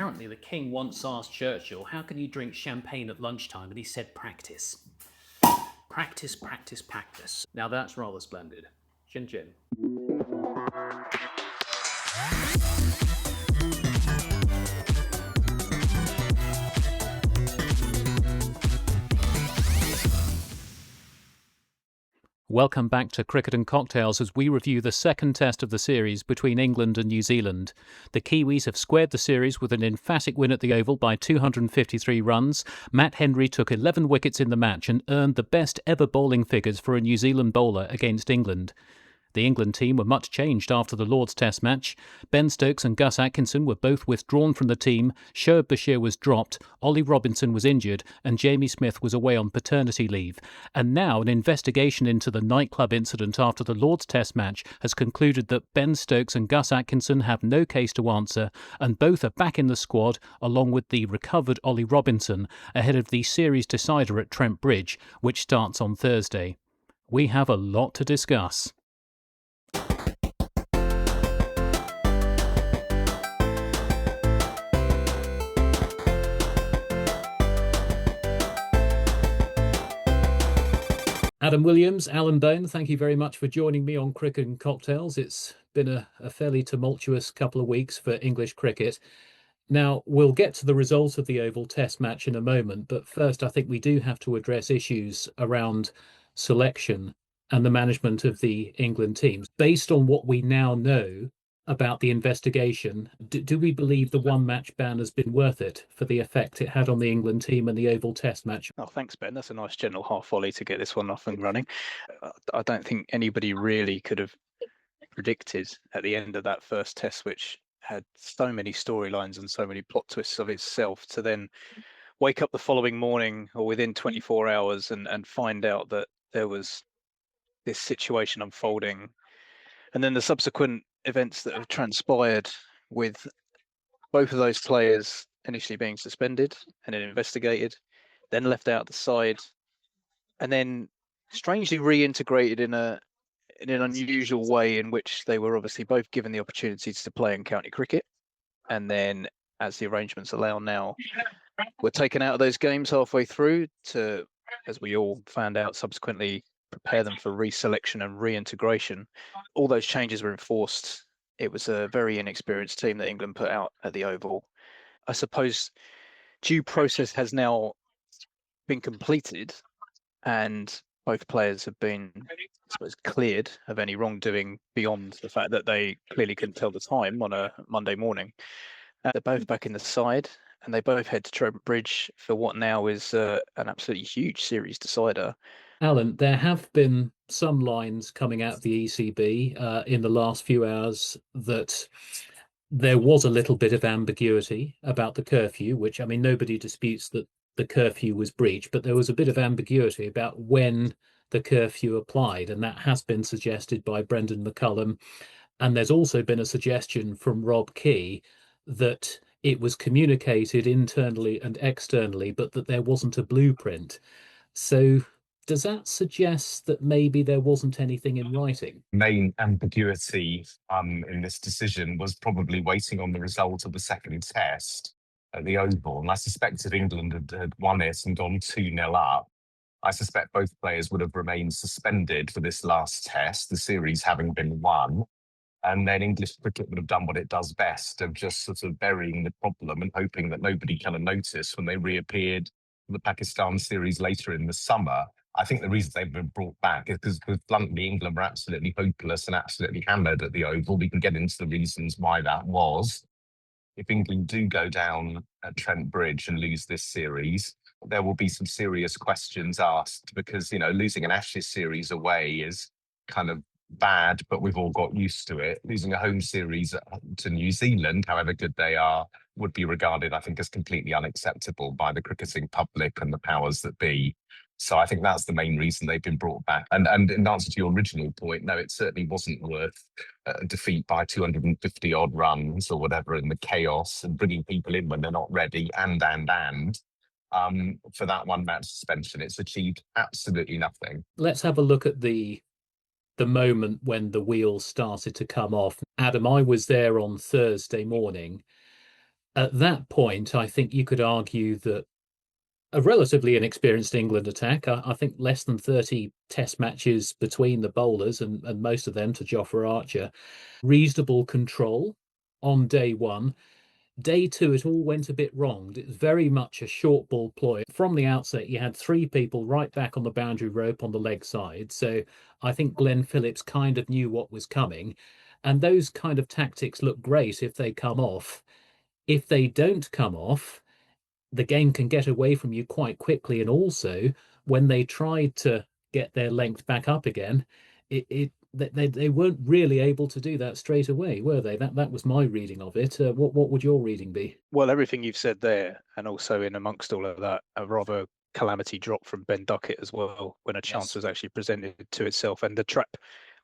apparently the king once asked Churchill, how can you drink champagne at lunchtime? And he said, practice. Practice, practice, practice. Now that's rather splendid. Chin chin. Welcome back to Cricket and Cocktails as we review the second test of the series between England and New Zealand. The Kiwis have squared the series with an emphatic win at the Oval by 253 runs. Matt Henry took 11 wickets in the match and earned the best ever bowling figures for a New Zealand bowler against England. The England team were much changed after the Lord's Test match. Ben Stokes and Gus Atkinson were both withdrawn from the team, Shoaib Bashir was dropped, Ollie Robinson was injured, and Jamie Smith was away on paternity leave. And now an investigation into the nightclub incident after the Lord's Test match has concluded that Ben Stokes and Gus Atkinson have no case to answer, and both are back in the squad, along with the recovered Ollie Robinson, ahead of the series decider at Trent Bridge, which starts on Thursday. We have a lot to discuss. Adam Williams, Alan Bone, thank you very much for joining me on Cricket and Cocktails. It's been a fairly tumultuous couple of weeks for English cricket. Now, we'll get to the result of the Oval Test match in a moment, but first I think we do have to address issues around selection and the management of the England teams. Based on what we now know about the investigation, do we believe the one-match ban has been worth it for the effect it had on the England team and the Oval Test match? Oh, thanks, Ben. That's a nice gentle half volley to get this one off and running. I don't think anybody really could have predicted at the end of that first test, which had so many storylines and so many plot twists of itself, to then wake up the following morning or within 24 hours and find out that there was this situation unfolding. And then the subsequent events that have transpired with both of those players initially being suspended and then investigated, then left out the side, and then strangely reintegrated in an unusual way in which they were obviously both given the opportunities to play in county cricket, and then, as the arrangements allow now, were taken out of those games halfway through to, as we all found out subsequently, prepare them for reselection and reintegration. All those changes were enforced. It was a very inexperienced team that England put out at the Oval. I suppose due process has now been completed and both players have been, I suppose, cleared of any wrongdoing beyond the fact that they clearly couldn't tell the time on a Monday morning. They're both back in the side and they both head to Trent Bridge for what now is an absolutely huge series decider. Alan, there have been some lines coming out of the ECB in the last few hours that there was a little bit of ambiguity about the curfew, which, I mean, nobody disputes that the curfew was breached, but there was a bit of ambiguity about when the curfew applied, and that has been suggested by Brendan McCullum. And there's also been a suggestion from Rob Key that it was communicated internally and externally, but that there wasn't a blueprint. So does that suggest that maybe there wasn't anything in writing? Main ambiguity in this decision was probably waiting on the result of the second test at the Oval. And I suspect if England had won it and gone 2-0 up, I suspect both players would have remained suspended for this last test, the series having been won. And then English cricket would have done what it does best, of just sort of burying the problem and hoping that nobody kind of noticed when they reappeared for the Pakistan series later in the summer. I think the reason they've been brought back is because bluntly, England were absolutely hopeless and absolutely hammered at the Oval. We can get into the reasons why that was. If England do go down at Trent Bridge and lose this series, there will be some serious questions asked because, you know, losing an Ashes series away is kind of bad, but we've all got used to it. Losing a home series to New Zealand, however good they are, would be regarded, I think, as completely unacceptable by the cricketing public and the powers that be. So I think that's the main reason they've been brought back. And in answer to your original point, no, it certainly wasn't worth a defeat by 250 odd runs or whatever in the chaos and bringing people in when they're not ready and for that one match suspension. It's achieved absolutely nothing. Let's have a look at the moment when the wheels started to come off. Adam, I was there on Thursday morning, At that point, I think you could argue that a relatively inexperienced England attack. I think less than 30 test matches between the bowlers and most of them to Jofra Archer. Reasonable control on day one. Day two, it all went a bit wrong. It was very much a short ball ploy. From the outset, you had three people right back on the boundary rope on the leg side. So I think Glenn Phillips kind of knew what was coming. And those kind of tactics look great if they come off. If they don't come off, the game can get away from you quite quickly. And also, when they tried to get their length back up again, they weren't really able to do that straight away, were they? That was my reading of it. What would your reading be? Well, everything you've said there, and also in amongst all of that, a rather calamity drop from Ben Duckett as well, when a chance Yes. was actually presented to itself, and the trap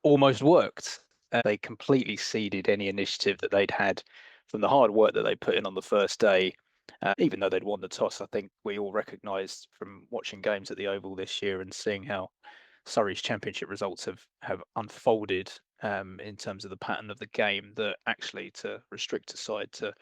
almost worked. They completely ceded any initiative that they'd had from the hard work that they put in on the first day. Even though they'd won the toss, I think we all recognised from watching games at the Oval this year and seeing how Surrey's championship results have unfolded in terms of the pattern of the game, that actually to restrict a side to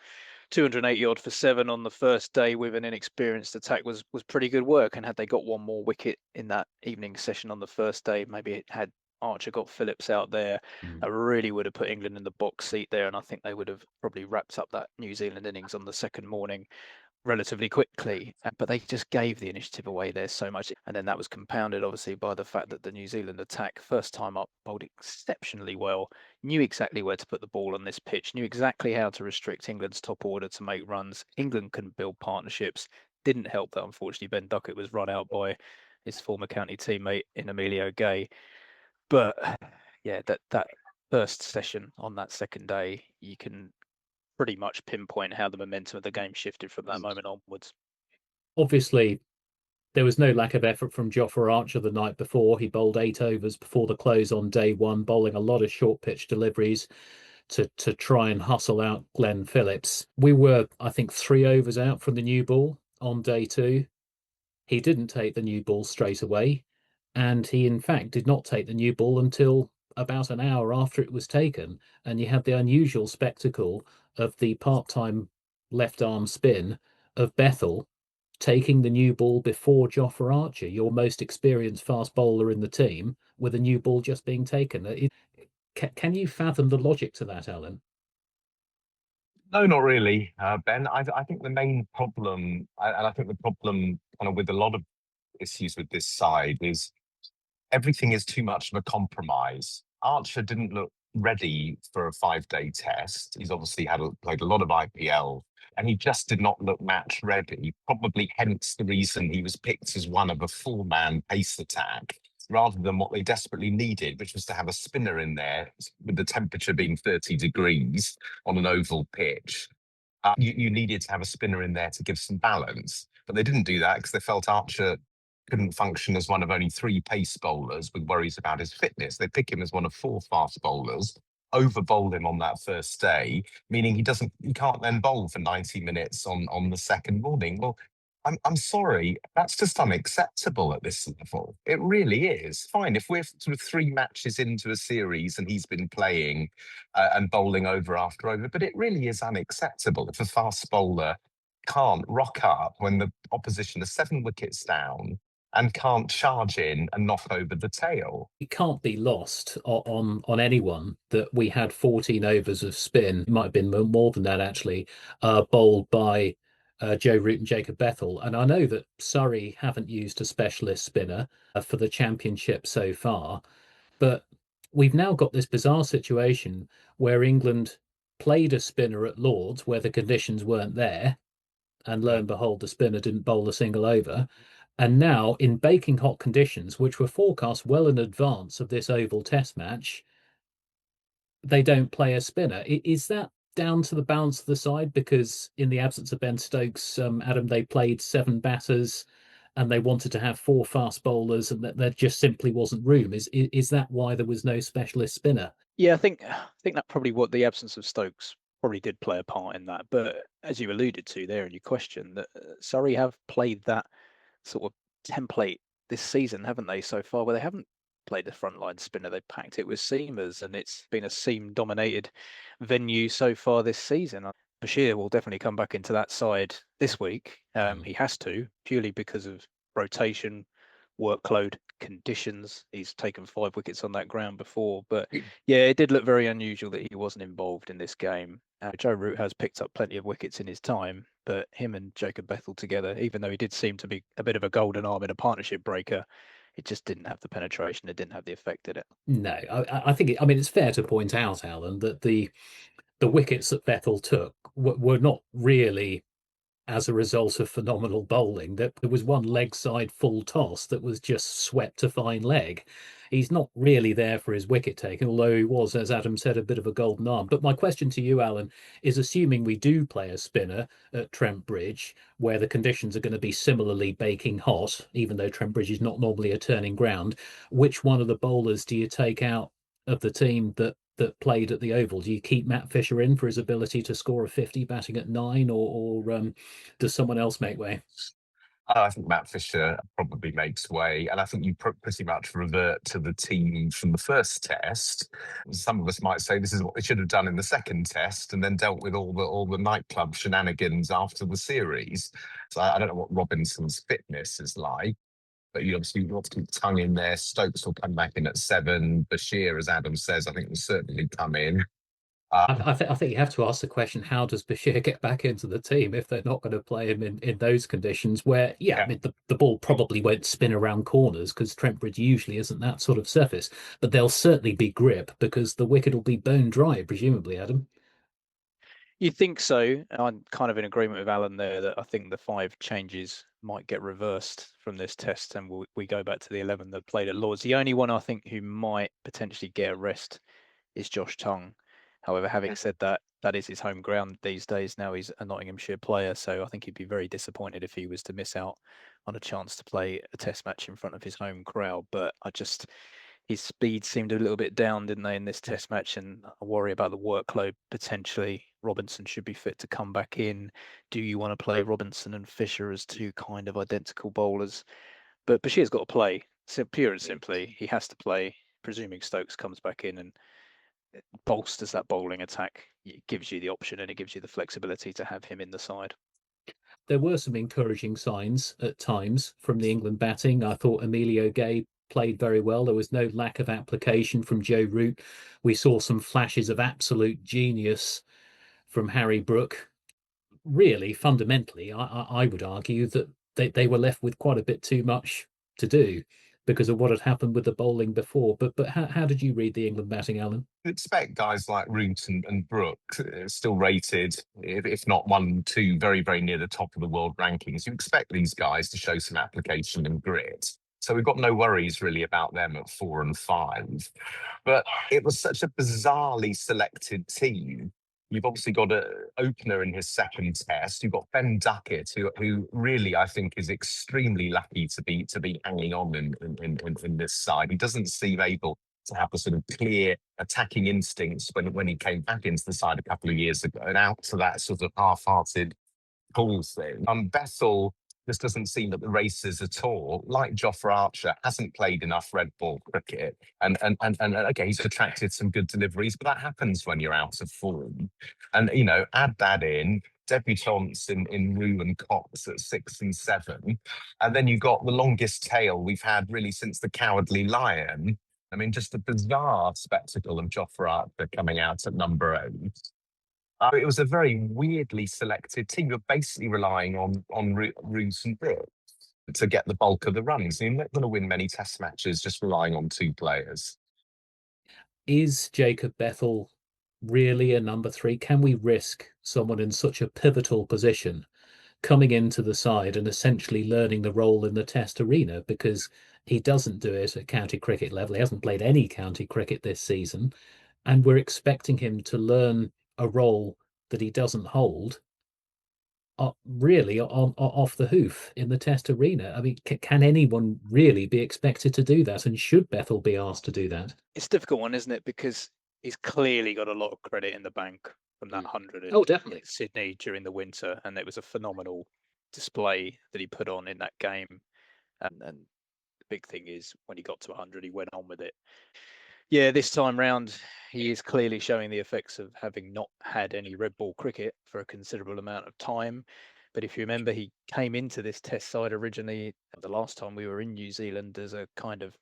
280 odd for 7 on the first day with an inexperienced attack was pretty good work. And had they got one more wicket in that evening session on the first day, maybe it had Archer got Phillips out there, I really would have put England in the box seat there, and I think they would have probably wrapped up that New Zealand innings on the second morning relatively quickly. But they just gave the initiative away there so much, and then that was compounded obviously by the fact that the New Zealand attack, first time up, bowled exceptionally well, knew exactly where to put the ball on this pitch, knew exactly how to restrict England's top order to make runs. England couldn't build partnerships. Didn't help that unfortunately Ben Duckett was run out by his former county teammate in Emilio Gay. But yeah, that first session on that second day, you can pretty much pinpoint how the momentum of the game shifted from that moment onwards. Obviously, there was no lack of effort from Jofra Archer the night before. He bowled 8 overs before the close on day one, bowling a lot of short pitch deliveries to try and hustle out Glenn Phillips. We were, I think, 3 overs out from the new ball on day two. He didn't take the new ball straight away, and he in fact did not take the new ball until about an hour after it was taken. And you had the unusual spectacle of the part-time left arm spin of Bethel taking the new ball before Jofra Archer, your most experienced fast bowler in the team, with a new ball just being taken. Can you fathom the logic to that, Alan? No, not really, Ben. I think the main problem, and I think the problem kind of with a lot of issues with this side, is everything is too much of a compromise. Archer didn't look ready for a 5-day test. He's obviously played a lot of IPL, and he just did not look match ready. Probably hence the reason he was picked as one of a 4-man pace attack, rather than what they desperately needed, which was to have a spinner in there with the temperature being 30 degrees on an oval pitch. You needed to have a spinner in there to give some balance, but they didn't do that because they felt Archer couldn't function as one of only 3 pace bowlers with worries about his fitness. They pick him as one of 4 fast bowlers, over bowl him on that first day, meaning he can't then bowl for 90 minutes on the second morning. Well, I'm sorry, that's just unacceptable at this level. It really is. Fine, if we're sort of 3 matches into a series and he's been playing and bowling over after over, but it really is unacceptable if a fast bowler can't rock up when the opposition are 7 wickets down and can't charge in and knock over the tail. It can't be lost on anyone that we had 14 overs of spin. It might have been more than that actually, bowled by Joe Root and Jacob Bethel. And I know that Surrey haven't used a specialist spinner for the championship so far, but we've now got this bizarre situation where England played a spinner at Lords where the conditions weren't there, and lo and behold, the spinner didn't bowl a single over. And now, in baking hot conditions, which were forecast well in advance of this Oval Test match, they don't play a spinner. Is that down to the balance of the side? Because in the absence of Ben Stokes, Adam, they played 7 batters and they wanted to have 4 fast bowlers, and that there just simply wasn't room. Is that why there was no specialist spinner? Yeah, I think that probably what the absence of Stokes probably did play a part in that. But as you alluded to there in your question, that Surrey have played that sort of template this season, haven't they, so far, where they haven't played the frontline spinner. They packed it with seamers, and it's been a seam-dominated venue so far this season. Bashir will definitely come back into that side this week. He has to, purely because of rotation, workload, conditions. He's taken 5 wickets on that ground before. But yeah, it did look very unusual that he wasn't involved in this game. Joe Root has picked up plenty of wickets in his time, but him and Jacob Bethel together, even though he did seem to be a bit of a golden arm and a partnership breaker, it just didn't have the penetration. It didn't have the effect, did it? No, I think I mean it's fair to point out, Alan, that the wickets that Bethel took were not really as a result of phenomenal bowling. That there was one leg side full toss that was just swept to fine leg. He's not really there for his wicket taking, although he was, as Adam said, a bit of a golden arm. But my question to you, Alan, is assuming we do play a spinner at Trent Bridge, where the conditions are going to be similarly baking hot, even though Trent Bridge is not normally a turning ground, which one of the bowlers do you take out of the team that played at the Oval? Do you keep Matt Fisher in for his ability to score a 50 batting at 9, or does someone else make way? I think Matt Fisher probably makes way, and I think you pretty much revert to the team from the first test. Some of us might say this is what they should have done in the second test, and then dealt with all the nightclub shenanigans after the series. So I don't know what Robinson's fitness is like, but you obviously want to keep tongue in there. Stokes will come back in at 7. Bashir, as Adam says, I think will certainly come in. I think you have to ask the question: how does Bashir get back into the team if they're not going to play him in those conditions? Where, yeah, I mean, the ball probably won't spin around corners because Trent Bridge usually isn't that sort of surface, but there'll certainly be grip because the wicket will be bone dry, presumably, Adam. You'd think so. I'm kind of in agreement with Alan there that I think the 5 changes might get reversed from this test, and we go back to the 11 that played at Lords. The only one I think who might potentially get a rest is Josh Tongue. However, having said that, that is his home ground these days. Now he's a Nottinghamshire player, so I think he'd be very disappointed if he was to miss out on a chance to play a test match in front of his home crowd. But his speed seemed a little bit down, didn't they, in this test match? And I worry about the workload potentially. Robinson should be fit to come back in. Do you want to play Robinson and Fisher as 2 kind of identical bowlers? But Bashir's got to play. So pure and simply, he has to play, presuming Stokes comes back in and bolsters that bowling attack. It gives you the option and it gives you the flexibility to have him in the side. There were some encouraging signs at times from the England batting. I thought Emilio Gay played very well. There was no lack of application from Joe Root. We saw some flashes of absolute genius from Harry Brook. Really, fundamentally, I would argue that they were left with quite a bit too much to do because of what had happened with the bowling before. But how did you read the England batting, Alan? You expect guys like Root and Brooks, still rated, if not 1, 2, very, very near the top of the world rankings. You expect these guys to show some application and grit. So we've got no worries really about them at 4 and 5. But it was such a bizarrely selected team. You've obviously got an opener in his second test. You've got Ben Duckett, who really I think is extremely lucky to be hanging on in this side. He doesn't seem able to have the sort of clear attacking instincts when he came back into the side a couple of years ago, and out to that sort of half-hearted cool thing. Bethel just doesn't seem at the races at all. Like Jofra Archer, hasn't played enough red ball cricket, and okay, he's attracted some good deliveries, but that happens when you're out of form. And add that in. Debutantes in Rue and Cox at 6 and 7, and then you've got the longest tail we've had really since the Cowardly Lion. I mean, just a bizarre spectacle of Jofra Archer coming out at number 8. It was a very weirdly selected team. You're basically relying on Roos and Brooks to get the bulk of the runs. You're not going to win many test matches just relying on 2 players. Is Jacob Bethel really a number 3? Can we risk someone in such a pivotal position coming into the side and essentially learning the role in the test arena? Because he doesn't do it at county cricket level. He hasn't played any county cricket this season. And we're expecting him to learn a role that he doesn't hold really off the hoof in the test arena. I mean, can anyone really be expected to do that? And should Bethel be asked to do that? It's a difficult one, isn't it? Because he's clearly got a lot of credit in the bank from that 100 definitely. in Sydney during the winter. And it was a phenomenal display that he put on in that game. And the big thing is when he got to 100, he went on with it. Yeah, this time round, he is clearly showing the effects of having not had any red ball cricket for a considerable amount of time. But if you remember, he came into this test side originally the last time we were in New Zealand as a kind of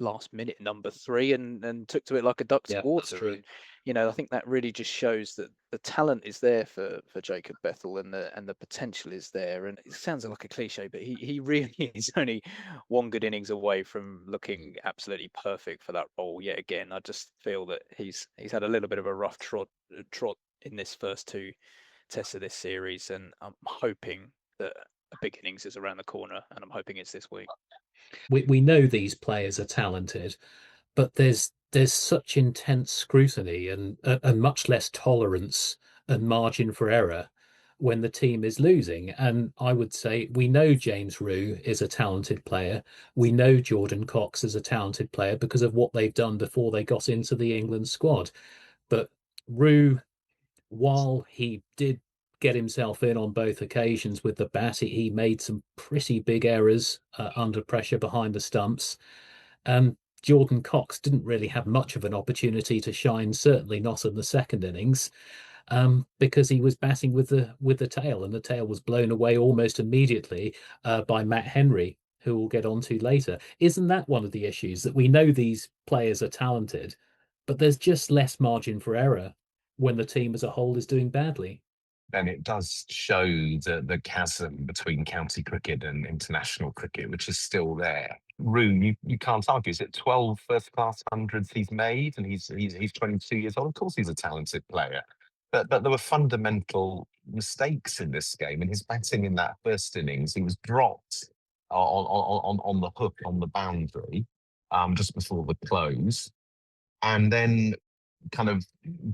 last minute number three and took to it like a duck to Yeah, that's water. true. And I think that really just shows that the talent is there for Jacob Bethel and the potential is there. And it sounds like a cliche, but he really is only one good innings away from looking absolutely perfect for that role yet again. I just feel that he's had a little bit of a rough trot in this first two tests of this series, and I'm hoping that a big innings is around the corner, and I'm hoping it's this week. We know these players are talented, but there's such intense scrutiny and much less tolerance and margin for error when the team is losing. And I would say we know James Rew is a talented player. We know Jordan Cox is a talented player because of what they've done before they got into the England squad. But Rew, while he did get himself in on both occasions with the bat, he made some pretty big errors under pressure behind the stumps. Jordan Cox didn't really have much of an opportunity to shine, certainly not in the second innings, because he was batting with the tail, and the tail was blown away almost immediately by Matt Henry, who we'll get onto later. Isn't that one of the issues, that we know these players are talented, but there's just less margin for error when the team as a whole is doing badly? And it does show the chasm between county cricket and international cricket, which is still there. Roon, you can't argue. Is it 12 first-class hundreds he's made, and he's 22 years old? Of course, he's a talented player, but there were fundamental mistakes in this game. In his batting in that first innings, he was dropped on the hook on the boundary just before the close, and then kind of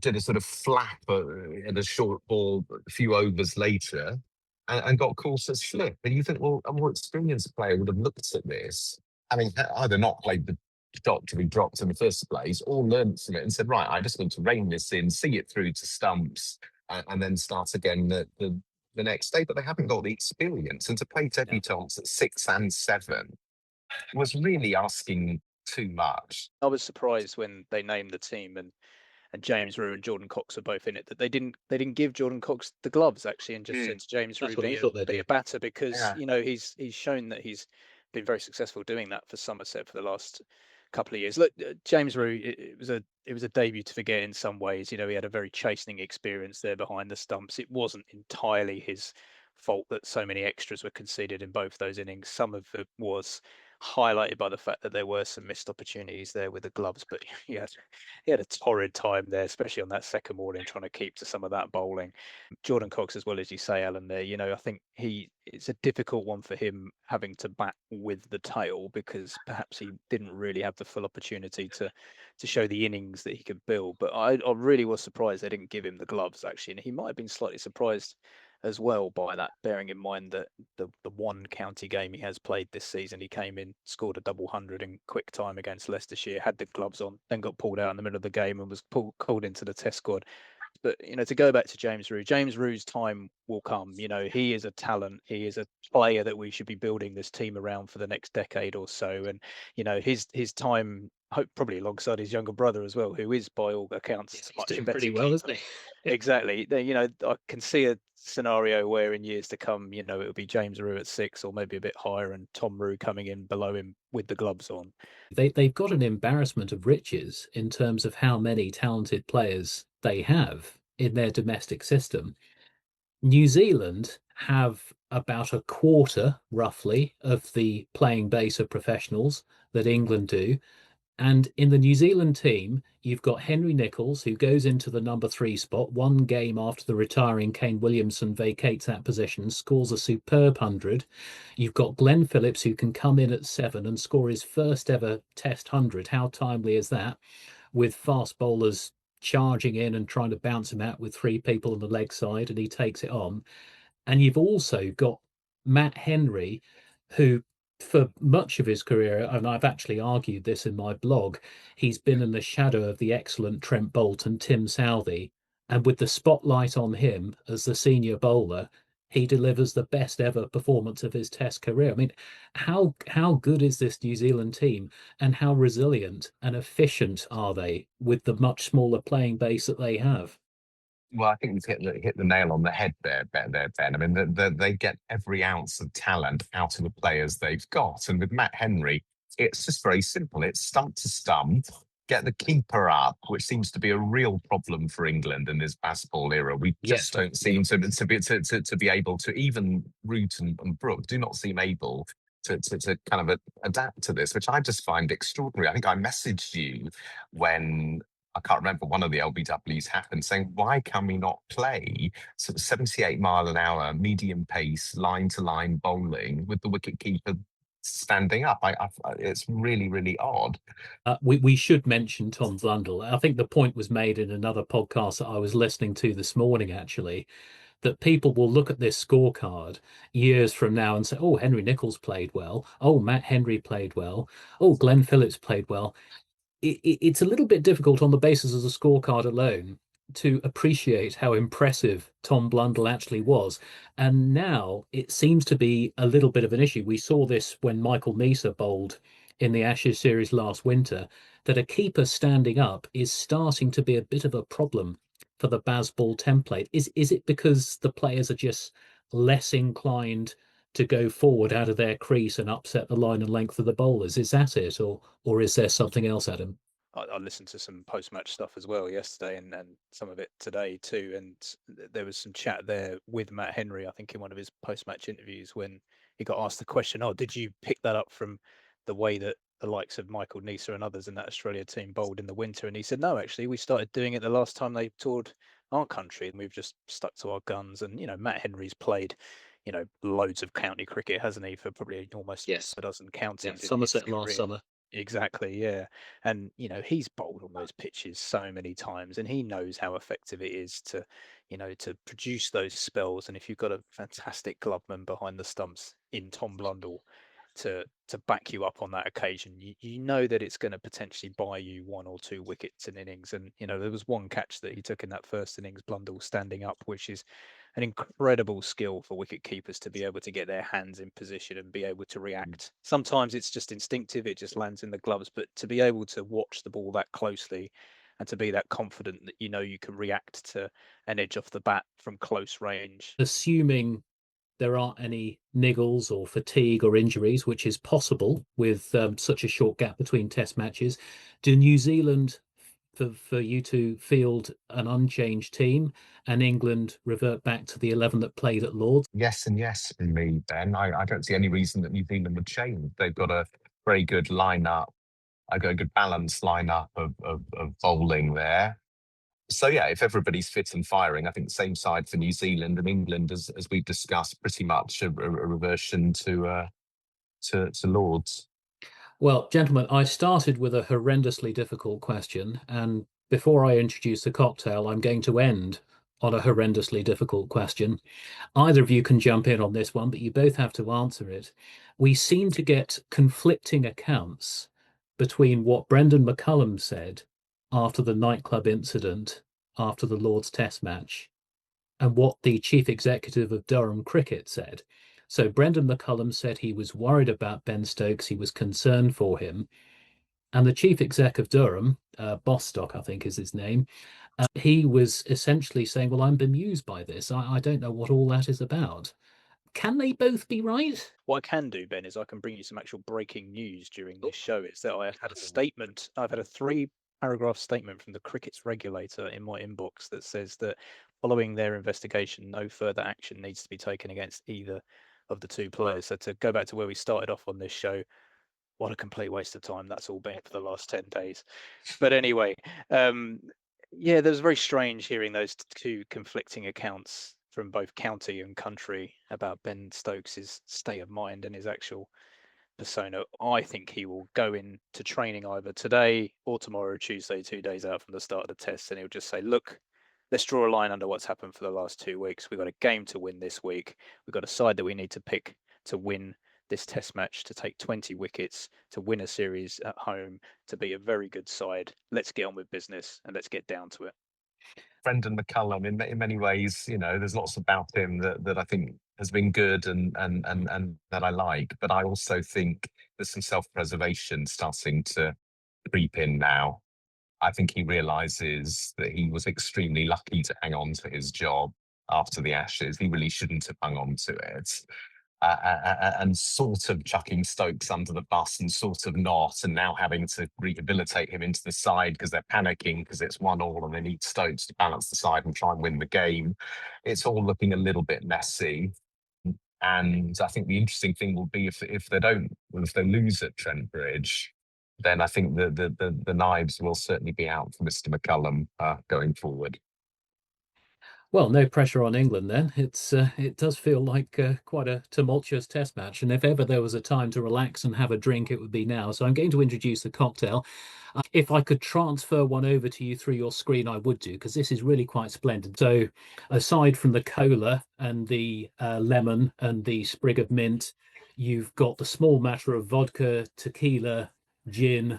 did a sort of flap at a short ball a few overs later and got caught at slip. And you think, well, a more experienced player would have looked at this, having either not played the shot to be dropped in the first place or learned from it and said, right, I just need to rein this in, see it through to stumps, and then start again the next day. But they haven't got the experience. And to play debutants at 6 and 7 was really asking too much. I was surprised when they named the team and James Rew and Jordan Cox are both in it, that they didn't give Jordan Cox the gloves actually, and just said to James Rew, That's what I thought they'd be do. a batter, because Yeah. he's shown that he's been very successful doing that for Somerset for the last couple of years. Look, James Rew, it was a debut to forget in some ways. He had a very chastening experience there behind the stumps. It wasn't entirely his fault that so many extras were conceded in both those innings. Some of it was highlighted by the fact that there were some missed opportunities there with the gloves, but he had a torrid time there, especially on that second morning, trying to keep to some of that bowling. Jordan Cox, as well as you say, Alan, there, I think it's a difficult one for him having to bat with the tail, because perhaps he didn't really have the full opportunity to show the innings that he could build. But I really was surprised they didn't give him the gloves, actually, and he might have been slightly surprised as well by that, bearing in mind that the one county game he has played this season, he came in, scored a double hundred in quick time against Leicestershire, had the gloves on, then got pulled out in the middle of the game and was called into the test squad. But to go back to James Rew's time will come. He is a talent. He is a player that we should be building this team around for the next decade or so. And his time, probably alongside his younger brother as well, who is by all accounts He's much doing better pretty well, keeper. isn't he? Exactly. I can see a scenario where in years to come, it'll be James Rew at 6 or maybe a bit higher, and Tom Rew coming in below him with the gloves on. They've got an embarrassment of riches in terms of how many talented players they have in their domestic system. New Zealand have about a quarter, roughly, of the playing base of professionals that England do. And in the New Zealand team, you've got Henry Nicholls, who goes into the number 3 spot one game after the retiring Kane Williamson vacates that position, scores a superb 100. You've got Glenn Phillips, who can come in at 7 and score his first ever Test 100. How timely is that? With fast bowlers charging in and trying to bounce him out with 3 people on the leg side, and he takes it on. And you've also got Matt Henry, who for much of his career, and I've actually argued this in my blog, he's been in the shadow of the excellent Trent Boult and Tim Southey. And with the spotlight on him as the senior bowler, he delivers the best ever performance of his Test career. I mean, how good is this New Zealand team, and how resilient and efficient are they with the much smaller playing base that they have? Well, I think you've hit the nail on the head there, Ben. I mean, they get every ounce of talent out of the players they've got. And with Matt Henry, it's just very simple. It's stump to stump, get the keeper up, which seems to be a real problem for England in this basketball era. We just don't seem to be able to, even Root and Brooke do not seem able to kind of adapt to this, which I just find extraordinary. I think I messaged you when I can't remember, one of the LBWs happened, saying, why can we not play sort of 78-mile-an-hour, medium pace, line-to-line bowling with the wicket keeper standing up? It's really, really odd. We should mention Tom Blundell. I think the point was made in another podcast that I was listening to this morning, actually, that people will look at this scorecard years from now and say, oh, Henry Nicholls played well. Oh, Matt Henry played well. Oh, Glenn Phillips played well. It's a little bit difficult on the basis of the scorecard alone to appreciate how impressive Tom Blundell actually was. And now it seems to be a little bit of an issue. We saw this when Michael Neser bowled in the Ashes series last winter, that a keeper standing up is starting to be a bit of a problem for the Bazball template. Is it because the players are just less inclined to go forward out of their crease and upset the line and length of the bowlers? Is that it, or is there something else, Adam? I listened to some post-match stuff as well yesterday, and some of it today too. And there was some chat there with Matt Henry, I think, in one of his post-match interviews, when he got asked the question, "Oh, did you pick that up from the way that the likes of Michael Neser and others in that Australia team bowled in the winter?" And he said, "No, actually, we started doing it the last time they toured our country, and we've just stuck to our guns." And Matt Henry's played, loads of county cricket, hasn't he, for probably almost Yes. a dozen counties in his Somerset last career. summer. Exactly, yeah. And he's bowled on those pitches so many times, and he knows how effective it is to produce those spells. And if you've got a fantastic gloveman behind the stumps in Tom Blundell to back you up on that occasion, you know that it's going to potentially buy you 1 or 2 wickets in innings. And there was one catch that he took in that first innings, Blundell standing up, which is an incredible skill for wicket keepers to be able to get their hands in position and be able to react. Sometimes it's just instinctive, it just lands in the gloves, but to be able to watch the ball that closely and to be that confident that you can react to an edge off the bat from close range. Assuming there aren't any niggles or fatigue or injuries, which is possible with such a short gap between test matches, do New Zealand, for you to field an unchanged team, and England revert back to the 11 that played at Lords? Yes and yes from me, Ben. I don't see any reason that New Zealand would change. They've got a very good lineup, a good balanced lineup of bowling there. So yeah, if everybody's fit and firing, I think the same side for New Zealand and England, as we've discussed, pretty much a reversion to Lords. Well, gentlemen, I started with a horrendously difficult question, and before I introduce the cocktail, I'm going to end on a horrendously difficult question. Either of you can jump in on this one, but you both have to answer it. We seem to get conflicting accounts between what Brendan McCullum said after the nightclub incident, after the Lord's Test match, and what the chief executive of Durham Cricket said. So Brendan McCullum said he was worried about Ben Stokes, he was concerned for him. And the chief exec of Durham, Bostock, I think is his name, he was essentially saying, well, I'm bemused by this. I don't know what all that is about. Can they both be right? What I can do, Ben, is I can bring you some actual breaking news during this show. Is that I had a statement, I've had a 3-paragraph statement from the cricket's regulator in my inbox that says that following their investigation, no further action needs to be taken against either of the 2 players. So to go back to where we started off on this show, what a complete waste of time that's all been for the last 10 days. But anyway, yeah, there's very strange hearing those 2 conflicting accounts from both county and country about Ben Stokes' state of mind and his actual persona. I think he will go into training either today or tomorrow, Tuesday, 2 days out from the start of the test, and he'll just say, look, let's draw a line under what's happened for the last 2 weeks. We've got a game to win this week. We've got a side that we need to pick to win this test match, to take 20 wickets, to win a series at home, to be a very good side. Let's get on with business and let's get down to it. Brendan McCullum, in many ways, there's lots about him that I think has been good and that I like. But I also think there's some self-preservation starting to creep in now. I think he realises that he was extremely lucky to hang on to his job after the Ashes. He really shouldn't have hung on to it. And sort of chucking Stokes under the bus and sort of not, and now having to rehabilitate him into the side because they're panicking because it's 1-1 and they need Stokes to balance the side and try and win the game. It's all looking a little bit messy. And I think the interesting thing will be if they lose at Trent Bridge, then I think the knives will certainly be out for Mr. McCullum going forward. Well, no pressure on England then. It does feel like quite a tumultuous test match. And if ever there was a time to relax and have a drink, it would be now. So I'm going to introduce the cocktail. If I could transfer one over to you through your screen, I would do, because this is really quite splendid. So aside from the cola and the lemon and the sprig of mint, you've got the small matter of vodka, tequila, gin,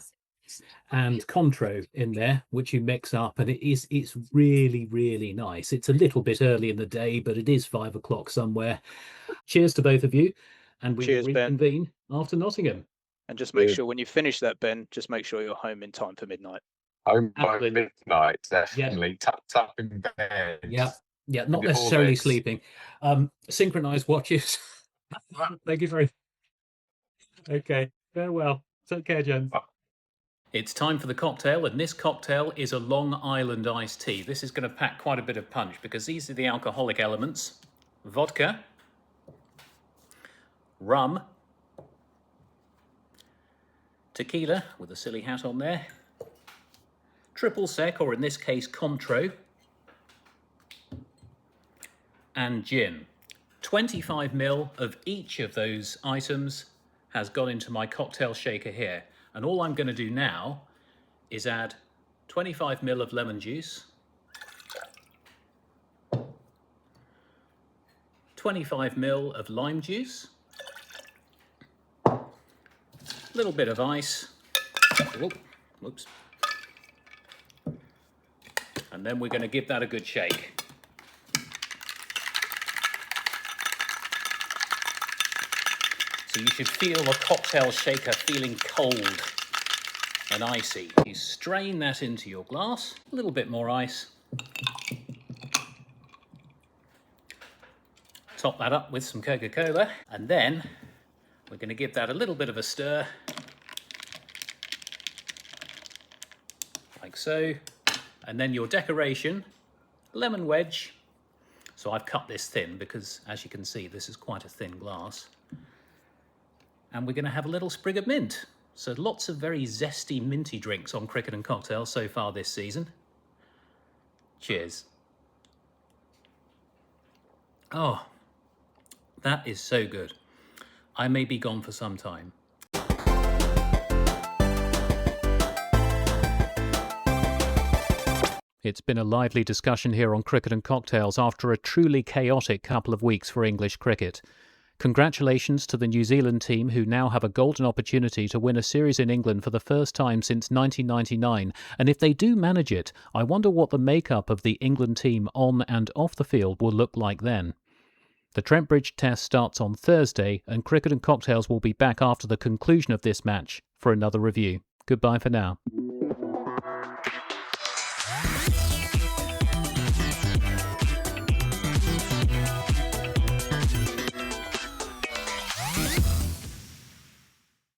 and Contro in there, which you mix up, and it's really, really nice. It's a little bit early in the day, but it is 5 o'clock somewhere. Cheers to both of you, and we will reconvene after Nottingham. And just make sure when you finish that, Ben, just make sure you're home in time for midnight. Home by midnight, definitely. Tap in bed. Yeah, not necessarily sleeping. Synchronized watches. Thank you very much. Okay, farewell. Take care, Jen. It's time for the cocktail, and this cocktail is a Long Island iced tea. This is going to pack quite a bit of punch because these are the alcoholic elements: vodka, rum, tequila with a silly hat on there, triple sec, or in this case Contro, and gin. 25 ml of each of those items has gone into my cocktail shaker here. And all I'm going to do now is add 25 ml of lemon juice, 25 ml of lime juice, a little bit of ice, whoops, and then we're going to give that a good shake. So you should feel the cocktail shaker feeling cold and icy. You strain that into your glass, a little bit more ice. Top that up with some Coca-Cola, and then we're going to give that a little bit of a stir, like so. And then your decoration, lemon wedge. So I've cut this thin because, as you can see, this is quite a thin glass. And we're going to have a little sprig of mint. So lots of very zesty, minty drinks on Cricket and Cocktails so far this season. Cheers. Oh, that is so good. I may be gone for some time. It's been a lively discussion here on Cricket and Cocktails after a truly chaotic couple of weeks for English cricket. Congratulations to the New Zealand team, who now have a golden opportunity to win a series in England for the first time since 1999. And if they do manage it, I wonder what the makeup of the England team on and off the field will look like then. The Trent Bridge test starts on Thursday, and Cricket and Cocktails will be back after the conclusion of this match for another review. Goodbye for now.